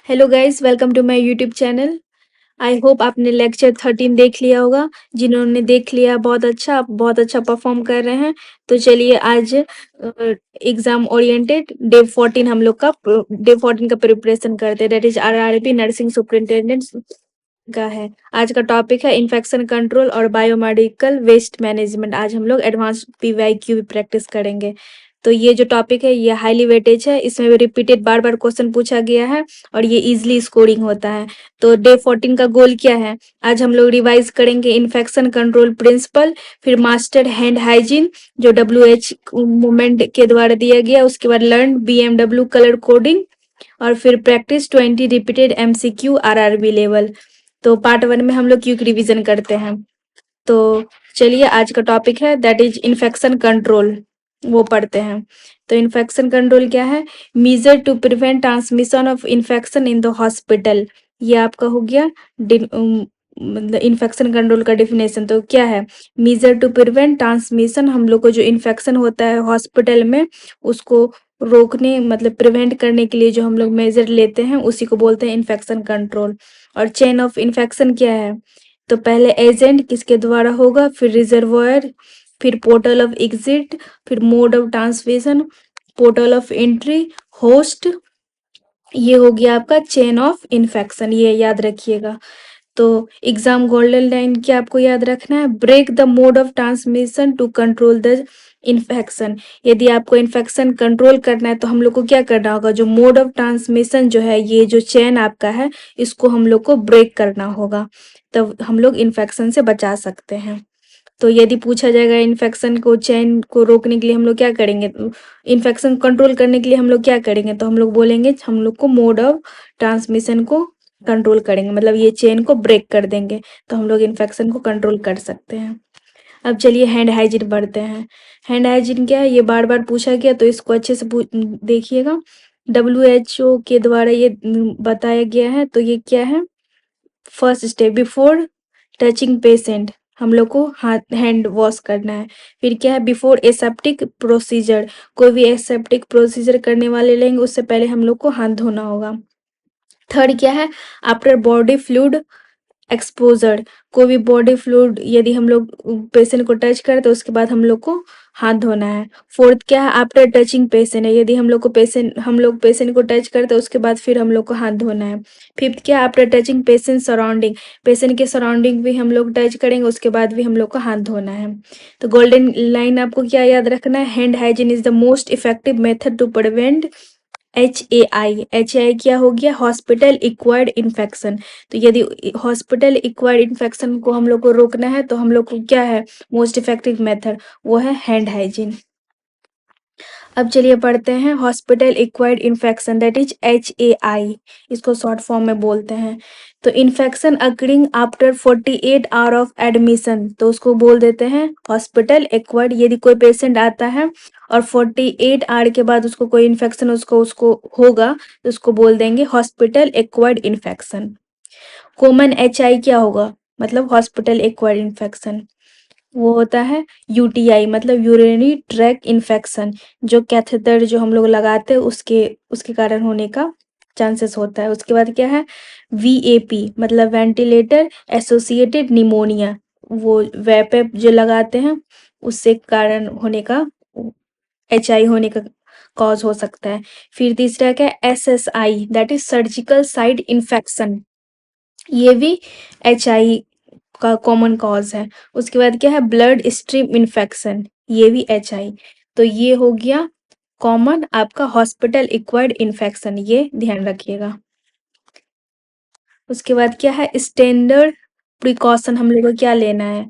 Hello guys, welcome to my YouTube channel. I hope आपने lecture 13 देख लिया होगा। जिन्होंने देख लिया बहुत अच्छा, आप बहुत अच्छा परफॉर्म कर रहे हैं। तो चलिए आज एग्जाम ओरिएंटेड डे 14 का प्रिपरेशन करते हैं। That is RRB nursing superintendent का है। आज का टॉपिक है इन्फेक्शन कंट्रोल और बायोमेडिकल वेस्ट मैनेजमेंट। आज हम लोग एडवांस पीवाईक्यू भी प्रैक्टिस करेंगे। तो ये जो टॉपिक है ये हाईली वेटेज है, इसमें भी रिपीटेड बार बार क्वेश्चन पूछा गया है और ये इजीली स्कोरिंग होता है। तो डे 14 का गोल क्या है? आज हम लोग रिवाइज करेंगे इन्फेक्शन कंट्रोल प्रिंसिपल, फिर मास्टर हैंड हाइजीन जो WH मूवमेंट के द्वारा दिया गया, उसके बाद लर्न BMW कलर कोडिंग और फिर practice 20 repeated MCQ RRB level. तो पार्ट 1 में हम लोग क्विक रिवीजन करते हैं। तो चलिए आज का टॉपिक है दैट इज इन्फेक्शन कंट्रोल, वो पढ़ते हैं। तो इन्फेक्शन कंट्रोल क्या है? Measure to prevent transmission of infection in the hospital. ये आपका हो गया मतलब इन्फेक्शन कंट्रोल का डिफिनेशन। तो क्या है? मीजर टू प्रिवेंट ट्रांसमिशन, हम लोग को जो इन्फेक्शन होता है हॉस्पिटल में उसको रोकने मतलब प्रिवेंट करने के लिए जो हम लोग मेजर लेते हैं उसी को बोलते हैं इन्फेक्शन कंट्रोल। और चेन ऑफ इन्फेक्शन क्या है? तो पहले एजेंट किसके द्वारा होगा, फिर रिजर्वॉयर, फिर पोर्टल ऑफ एग्जिट, फिर mode of transmission, portal of entry, host. ये हो गया आपका चेन ऑफ इन्फेक्शन, ये याद रखिएगा। तो एग्जाम गोल्डन लाइन क्या आपको याद रखना है? Break the mode of transmission to control the infection. यदि आपको इन्फेक्शन कंट्रोल करना है तो हम लोग को क्या करना होगा? जो मोड ऑफ ट्रांसमिशन जो है, ये जो चेन आपका है, इसको हम लोग को ब्रेक करना होगा, तब हम लोग इन्फेक्शन से बचा सकते हैं। तो यदि पूछा जाएगा इन्फेक्शन को चेन को रोकने के लिए हम लोग क्या करेंगे, इन्फेक्शन कंट्रोल करने के लिए हम लोग क्या करेंगे, तो हम लोग बोलेंगे हम लोग को मोड ऑफ ट्रांसमिशन को कंट्रोल करेंगे, मतलब ये चेन को ब्रेक कर देंगे तो हम लोग इन्फेक्शन को कंट्रोल कर सकते हैं। अब चलिए हैंड हाइजीन बढ़ते हैं। हैंड हाइजीन क्या है, ये बार बार पूछा गया तो इसको अच्छे से देखिएगा। WHO के द्वारा ये बताया गया है। तो ये क्या है? First step, before touching patient हम लोग को हाथ हैंड वॉश करना है। फिर क्या है? बिफोर एसेप्टिक प्रोसीजर, कोई भी एसेप्टिक प्रोसीजर करने वाले लेंगे उससे पहले हम लोग को हाथ धोना होगा। थर्ड क्या है? आफ्टर बॉडी फ्लूइड एक्सपोजर, कोई भी बॉडी फ्लूइड यदि हम लोग पेशेंट को टच करें तो उसके बाद हम लोग को हाथ धोना है। फोर्थ क्या है? आफ्टर टचिंग पेशेंट है, यदि हम लोग पेशेंट को टच करते हैं उसके बाद फिर हम लोग को हाथ धोना है। फिफ्थ क्या है? After touching patient surrounding, patient के सराउंडिंग भी हम लोग टच करेंगे उसके बाद भी हम लोग को हाथ धोना है। तो गोल्डन लाइन आपको क्या याद रखना है? Hand hygiene is the most effective method to prevent HAI क्या हो गया? Hospital acquired infection. तो यदि हॉस्पिटल एक्वायर्ड इन्फेक्शन को हम लोग को रोकना है तो हम लोग को क्या है मोस्ट इफेक्टिव मेथड? वो है हैंड हाइजीन। अब चलिए पढ़ते हैं hospital acquired infection, that is HAI, इसको शॉर्ट फॉर्म में बोलते हैं। तो infection occurring after 48 hour of admission, तो उसको बोल देते हैं हॉस्पिटल एक्वायर्ड। यदि कोई पेशेंट आता है और 48 आवर के बाद उसको कोई इन्फेक्शन उसको उसको होगा तो उसको बोल देंगे hospital acquired infection. Common HI क्या होगा? मतलब हॉस्पिटल एक्वायर्ड इन्फेक्शन वो होता है UTI, मतलब यूरिनरी ट्रैक इन्फेक्शन, जो कैथेटर जो हम लोग लगाते हैं उसके उसके कारण होने का चांसेस होता है। उसके बाद क्या है? VAP, मतलब वेंटिलेटर एसोसिएटेड निमोनिया, वो वेप जो लगाते हैं उससे कारण होने का HI होने का कॉज हो सकता है। फिर तीसरा क्या है? SSI, that is surgical site infection, ये भी HI का कॉमन कॉज है। उसके बाद क्या है? ब्लड स्ट्रीम इन्फेक्शन, ये भी HI। तो ये हो गया कॉमन आपका हॉस्पिटल एक्वायर्ड इन्फेक्शन, ये ध्यान रखिएगा। उसके बाद क्या है? स्टैंडर्ड प्रिकॉशन हम लोग को क्या लेना है?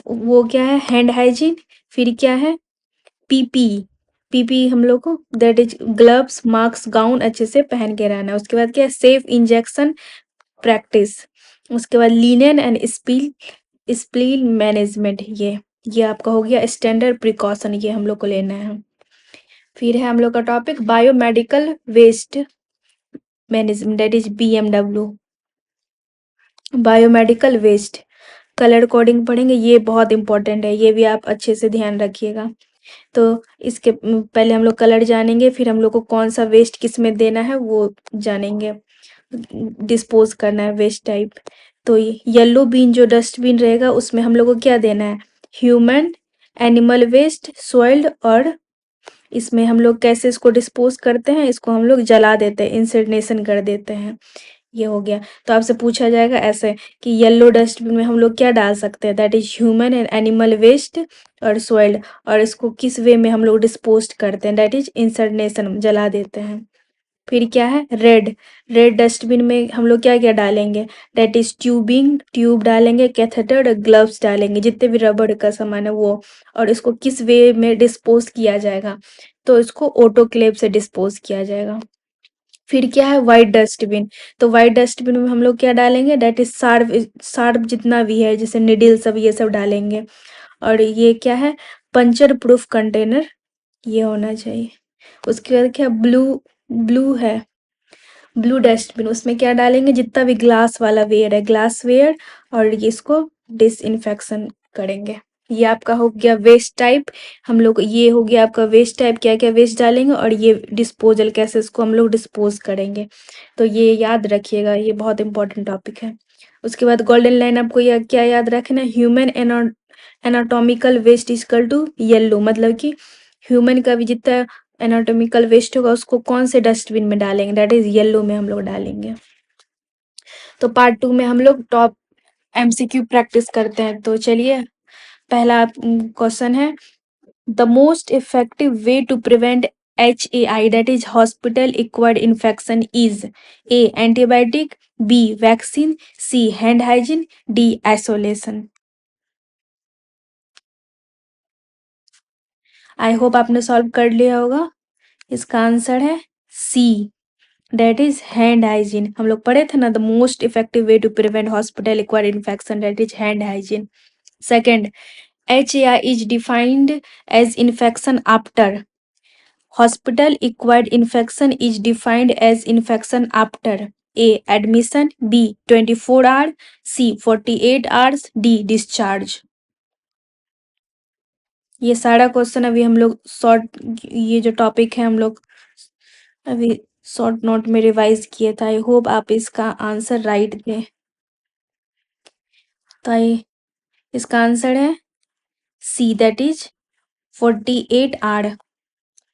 वो क्या है? Hand hygiene. फिर क्या है? PP हम लोग को that is gloves, mask, gown अच्छे से पहन के रहना है। उसके बाद क्या है? Safe injection practice. उसके बाद लीनियन एंड स्प्लील मैनेजमेंट, ये आपका हो गया स्टैंडर्ड प्रिकॉशन, ये हम लोग को लेना है। फिर है हम लोग का topic biomedical waste management, that is BMW। Biomedical waste colour coding पढ़ेंगे, ये बहुत इंपॉर्टेंट है, ये भी आप अच्छे से ध्यान रखिएगा। तो इसके पहले हम लोग कलर जानेंगे, फिर हम लोग को कौन सा वेस्ट किस में देना है वो जानेंगे। डिस्पोज करना है वेस्ट टाइप। तो येलो बीन जो डस्टबिन रहेगा उसमें हम लोग को क्या देना है, ह्यूमन, एनिमल वेस्ट, सॉइल्ड, और इसमें हम लोग कैसे इसको डिस्पोज करते हैं, इसको हम लोग जला देते हैं, इंसिनरेशन कर देते हैं। ये हो गया। तो आपसे पूछा जाएगा ऐसे कि येलो डस्टबिन में हम लोग क्या डाल सकते हैं, that is human and animal waste और सॉइल्ड, और इसको किस वे में हम लोग डिस्पोज करते हैं, दैट इज इंसिनरेशन, जला देते हैं। फिर क्या है, रेड। रेड डस्टबिन में हम लोग क्या क्या डालेंगे, दैट इज ट्यूबिंग, ट्यूब डालेंगे, कैथेटर, ग्लव्स डालेंगे, जितने भी रबड़ का सामान है वो। और इसको किस वे में डिस्पोज किया जाएगा, तो इसको ऑटोक्लेव से डिस्पोज किया जाएगा। फिर क्या है, वाइट डस्टबिन। तो वाइट डस्टबिन में हम लोग क्या डालेंगे, डेट इज शार्प, शार्प जितना भी है, जैसे निडिल सब, ये सब डालेंगे। और ये क्या है, पंचर प्रूफ कंटेनर, ये होना चाहिए। उसके बाद क्या, ब्लू, ब्लू है, ब्लू डस्टबिन, उसमें क्या डालेंगे, जितना भी ग्लास वाला वेयर है, ग्लास वेयर, और ये इसको डिसइंफेक्शन करेंगे। ये आपका हो गया वेस्ट टाइप। हम लोग, ये हो गया आपका वेस्ट टाइप, क्या क्या वेस्ट डालेंगे, और ये डिस्पोजल, कैसे इसको हम लोग डिस्पोज करेंगे। तो ये याद रखिएगा, ये बहुत इंपॉर्टेंट टॉपिक है। उसके बाद गोल्डन लाइन आपको क्या याद रखना है, human anatomical waste is equal to yellow, मतलब कि ह्यूमन का भी जितना एनाटॉमिकल वेस्ट होगा उसको कौन से डस्टबिन में डालेंगे, दैट इज येलो में हम लोग डालेंगे। तो पार्ट 2 में हम लोग टॉप एमसीक्यू प्रैक्टिस करते हैं। तो चलिए, पहला क्वेश्चन है, the most effective way to prevent HAI, that is hospital acquired infection, is A antibiotic, B vaccine, C hand hygiene, D isolation। I hope आपने सॉल्व कर लिया होगा। इसका आंसर है C, that is hand hygiene. हम लोग पढ़े थे ना, the most effective way to prevent hospital acquired infection, that is hand hygiene. Second, HAI is defined as infection after. Hospital acquired infection is defined as infection after A admission, B 24 hours, C 48 hours, D discharge। ये सारा question अभी हम लोग short, ये जो topic है हम लोग अभी शॉर्ट नोट में रिवाइज किए था। आई होप आप इसका आंसर राइट दें। तो इसका आंसर है C, that is 48 hours।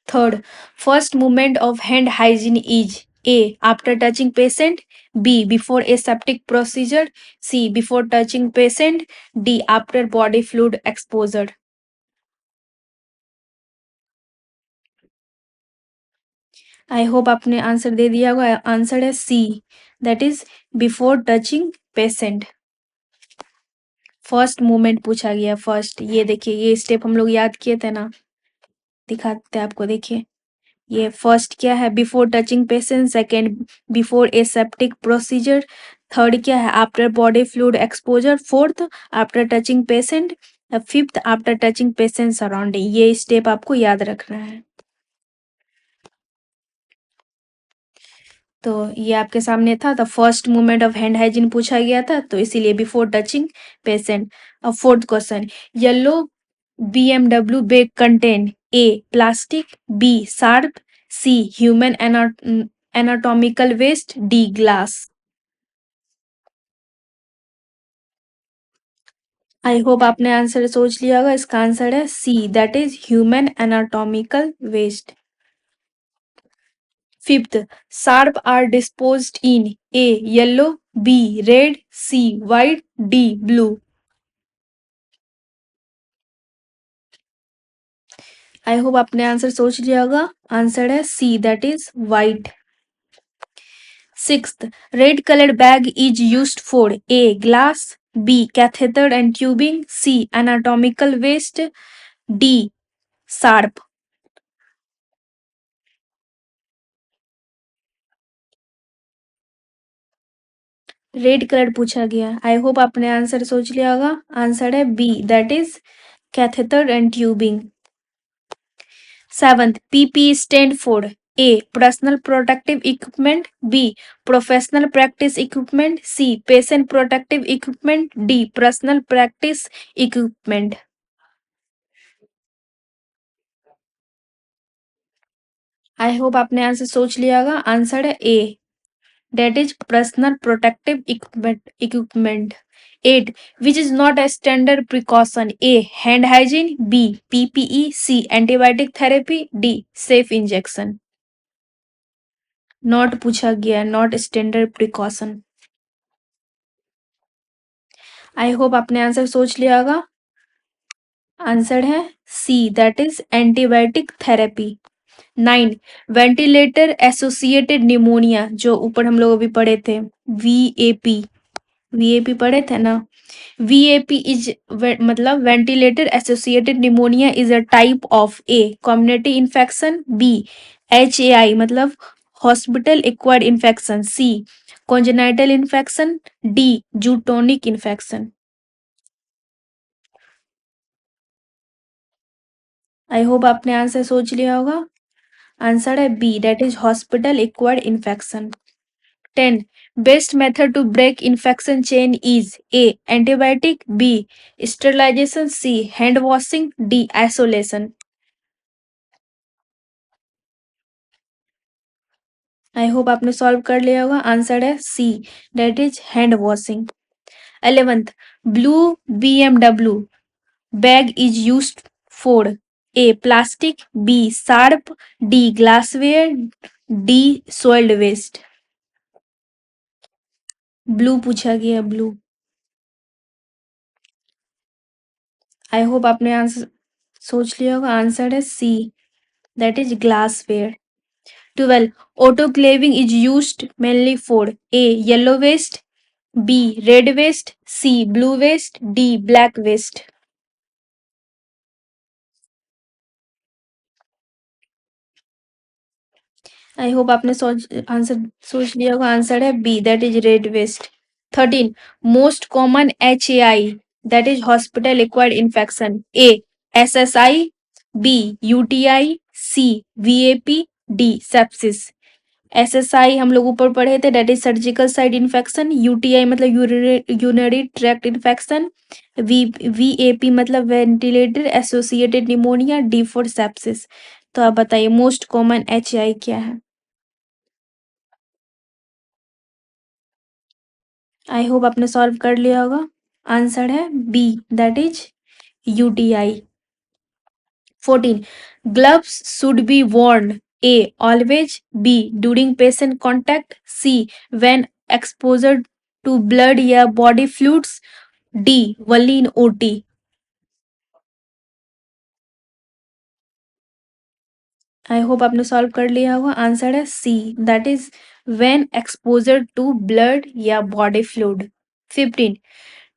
Third, first movement of hand hygiene is A after touching patient, B before aseptic procedure, C before touching patient, D after body fluid exposure. I hope आपने answer दे दिया होगा। Answer है C, that is before touching patient. First movement पूछा गया, first. ये देखिए, ये स्टेप हम लोग याद किए थे ना, दिखाते हैं आपको, देखिए। ये फर्स्ट क्या है, before touching patient. Second, before aseptic procedure. Third क्या है, after body fluid exposure. Fourth, after touching patient. Fifth, after touching patient surrounding. ये स्टेप आपको याद रखना है। तो ये आपके सामने था, the first movement of hand hygiene पूछा गया था, तो इसीलिए बिफोर टचिंग पेशेंट। अब fourth question, yellow BMW bag contain A plastic, B sharp, C human anatomical waste, D glass. I hope आपने आंसर सोच लिया होगा। इसका आंसर है C, that is human anatomical waste. Fifth, sharp are disposed in A yellow, B red, C white, D blue. I hope आपने answer सोच लिया होगा। आंसर है C, that is white. Sixth, red colored bag is used for A glass, B catheter and tubing, C anatomical waste, D sharp। Red colour पूछा गया। आई hope आपने answer सोच लिया होगा। आंसर है B, that is catheter and tubing. Seventh, PP stand for A personal protective equipment, B professional practice equipment, C patient protective equipment, D personal practice equipment। I hope आपने answer सोच लिया होगा। Answer है ए, that is personal protective equipment. 8. Which is not a standard precaution? A. Hand hygiene. B. PPE. C. Antibiotic therapy. D. Safe injection. Not पूछा गया, not standard precaution. I hope आपने answer सोच लिया होगा। आंसर है C, that is antibiotic therapy. 9. Ventilator associated pneumonia, जो ऊपर हम लोग अभी पढ़े थे, वीएपी, वीएपी पढ़े थे ना। वीएपी इज मतलब ventilator associated pneumonia is a type of a community infection, B HAI मतलब hospital acquired infection, C congenital infection, D zoonotic infection. I hope आपने आंसर सोच लिया होगा। आंसर है B, that is hospital acquired infection. 10. Best method to break infection chain is A. Antibiotic, B. Sterilization, C. Hand washing, D. Isolation. I hope आपने solve कर लिया होगा। Answer है C, that is hand washing. 11th. Blue BMW bag is used for a plastic, B sharp, D glassware, D soiled waste. Blue पूछा गया, blue. I hope आपने answer सोच लिया होगा। आंसर है C, that is glassware. 12. Autoclaving is used mainly for A. Yellow waste, B. Red waste, C. Blue waste, D. Black waste. I hope आपने answer सोच लिया होगा। आंसर है B, that is red waste. 13. Most common HAI, that is hospital acquired infection, A SSI, B UTI, C VAP, D sepsis. SSI हम लोग ऊपर पढ़े थे, that is surgical site infection. UTI मतलब यूरिनरी ट्रैक्ट इन्फेक्शन। VAP मतलब ventilator associated pneumonia. D for sepsis. तो आप बताइए मोस्ट कॉमन HAI क्या है। आई होप आपने सॉल्व कर लिया होगा। आंसर है B, that is UTI। 14. Gloves should be worn A. Always, B. During patient contact, C. When exposure to blood या body fluids, D. Only in OT। I hope आपने solve कर लिया होगा। आंसर है C, that is when exposure to blood या body fluid. 15.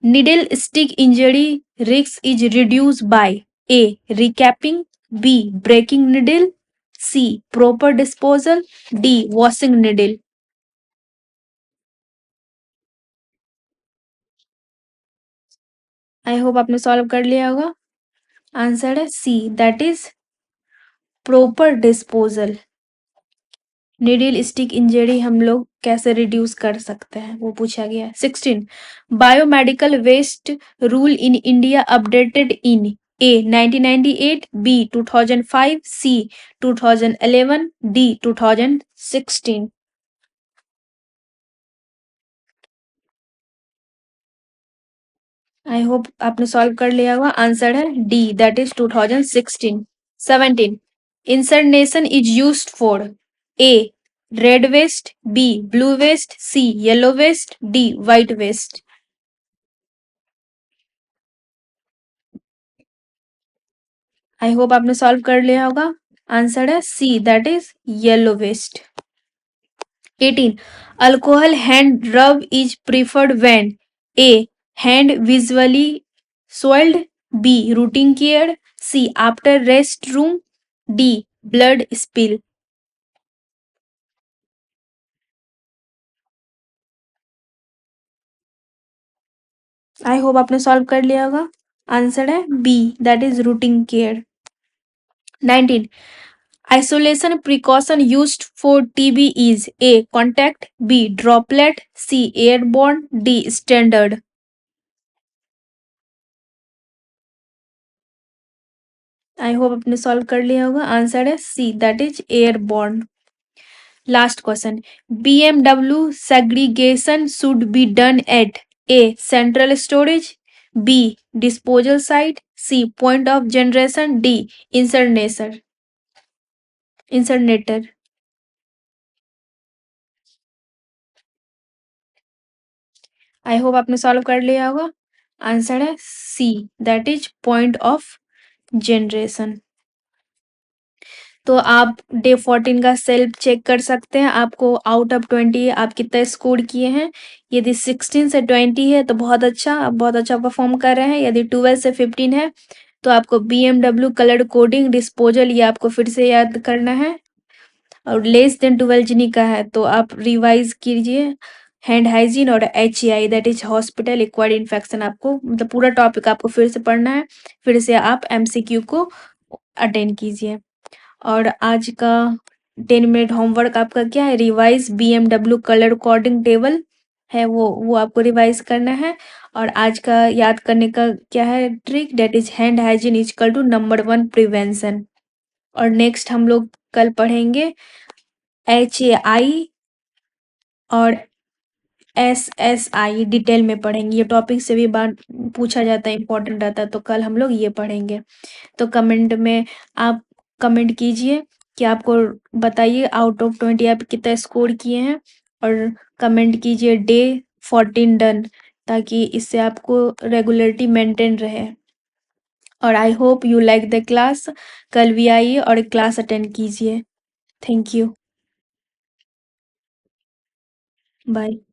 Needle stick injury risk is reduced by A. Recapping, B. Breaking needle, C. Proper disposal, D. Washing needle। I hope आपने solve कर लिया होगा। Answer है C, that is proper disposal. Needle stick injury हम लोग कैसे reduce कर सकते हैं वो पूछा गया। 16. Biomedical waste rule in India updated in A 1998, B 2005, C 2011, D 2016। I hope आपने सॉल्व कर लिया होगा। आंसर है D, that is 2016। 17. Insertion is used for A. Red waste, B. Blue waste, C. Yellow waste, D. White waste। I hope आपने solve कर लिया होगा। Answer है C, that is yellow waste. 18. Alcohol hand rub is preferred when A. Hand visually soiled, B. Routine care, C. After restroom, D. Blood spill। I hope आपने solve कर लिया होगा। Answer है B, that is routine care. 19. Isolation precaution used for TB is A. Contact, B. Droplet, C. Airborne, D. Standard। I hope आपने solve कर लिया होगा। Answer है C, that is airborne. Last question, BMW segregation should be done at A central storage, B disposal site, C point of generation, D incinerator. I hope आपने solve कर लिया होगा। Answer है C, that is point of generation. तो आप day 14 का self check कर सकते हैं, आपको आउट ऑफ 20 आप कितना स्कोर किए हैं। यदि 16 से 20 है तो बहुत अच्छा, आप बहुत अच्छा परफॉर्म कर रहे हैं। यदि 12 से 15 है तो आपको BMW कलर कोडिंग डिस्पोजल ये आपको फिर से याद करना है। और लेस देन 12 जिनी का है तो आप रिवाइज कीजिए हैंड हाइजीन और HAI that is hospital acquired infection, आपको मतलब पूरा टॉपिक आपको फिर से पढ़ना है। फिर से आप MCQ को अटेंड कीजिए। और आज का 10 मिनट होमवर्क आपका क्या है, revise BMW colour coding table है वो आपको रिवाइज करना है। और आज का याद करने का क्या है trick, that is hand hygiene is equal to number 1 प्रिवेंशन। और नेक्स्ट हम लोग कल पढ़ेंगे HAI और SSI डिटेल में पढ़ेंगे। ये टॉपिक से भी बात पूछा जाता है, इंपॉर्टेंट रहता है, तो कल हम लोग ये पढ़ेंगे। तो कमेंट में आप कमेंट कीजिए कि आपको बताइए आउट ऑफ 20 आप कितना स्कोर किए हैं। और कमेंट कीजिए डे 14 डन, ताकि इससे आपको रेगुलरिटी मेंटेन रहे। और I hope you like the class. कल भी आइए और क्लास अटेंड कीजिए। Thank you. बाय।